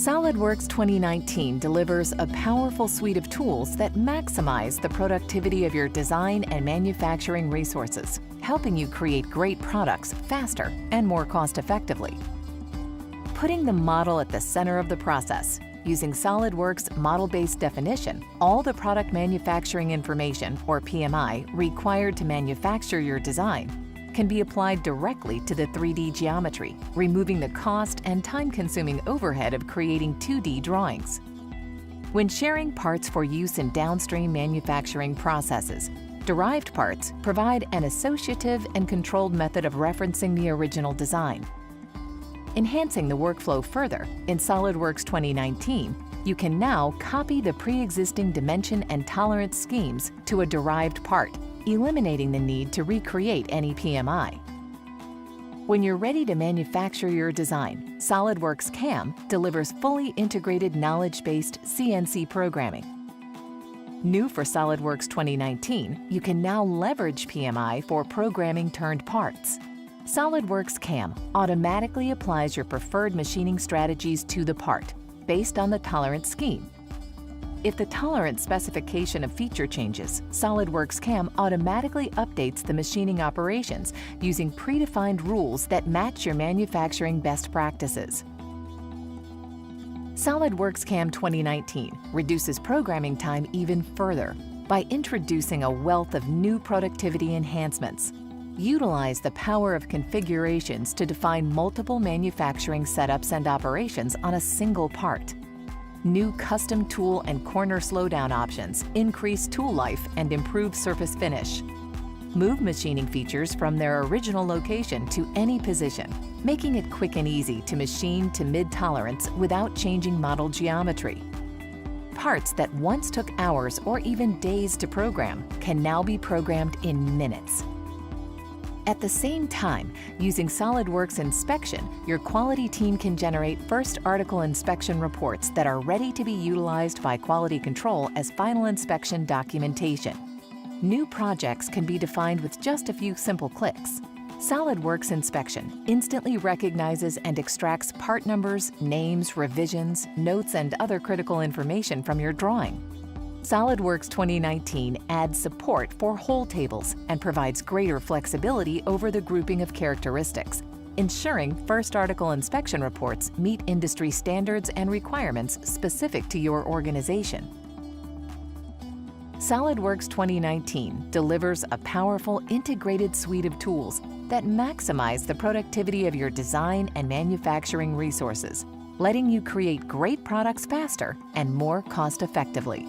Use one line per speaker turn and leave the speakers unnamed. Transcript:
SOLIDWORKS 2019 delivers a powerful suite of tools that maximize the productivity of your design and manufacturing resources, helping you create great products faster and more cost-effectively. Putting the model at the center of the process, using SOLIDWORKS model-based definition, all the product manufacturing information, or PMI, required to manufacture your design can be applied directly to the 3D geometry, removing the cost and time-consuming overhead of creating 2D drawings. When sharing parts for use in downstream manufacturing processes, derived parts provide an associative and controlled method of referencing the original design. Enhancing the workflow further, in SOLIDWORKS 2019, you can now copy the pre-existing dimension and tolerance schemes to a derived part, eliminating the need to recreate any PMI. When you're ready to manufacture your design, SOLIDWORKS CAM delivers fully integrated knowledge-based CNC programming. New for SOLIDWORKS 2019, you can now leverage PMI for programming turned parts. SOLIDWORKS CAM automatically applies your preferred machining strategies to the part, based on the tolerance scheme. If the tolerance specification of feature changes, SOLIDWORKS CAM automatically updates the machining operations using predefined rules that match your manufacturing best practices. SOLIDWORKS CAM 2019 reduces programming time even further by introducing a wealth of new productivity enhancements. Utilize the power of configurations to define multiple manufacturing setups and operations on a single part. New custom tool and corner slowdown options increase tool life and improve surface finish. Move machining features from their original location to any position, making it quick and easy to machine to mid-tolerance without changing model geometry. Parts that once took hours or even days to program can now be programmed in minutes. At the same time, using SOLIDWORKS Inspection, your quality team can generate first article inspection reports that are ready to be utilized by quality control as final inspection documentation. New projects can be defined with just a few simple clicks. SOLIDWORKS Inspection instantly recognizes and extracts part numbers, names, revisions, notes, and other critical information from your drawing. SOLIDWORKS 2019 adds support for whole tables and provides greater flexibility over the grouping of characteristics, ensuring first article inspection reports meet industry standards and requirements specific to your organization. SOLIDWORKS 2019 delivers a powerful integrated suite of tools that maximize the productivity of your design and manufacturing resources, letting you create great products faster and more cost-effectively.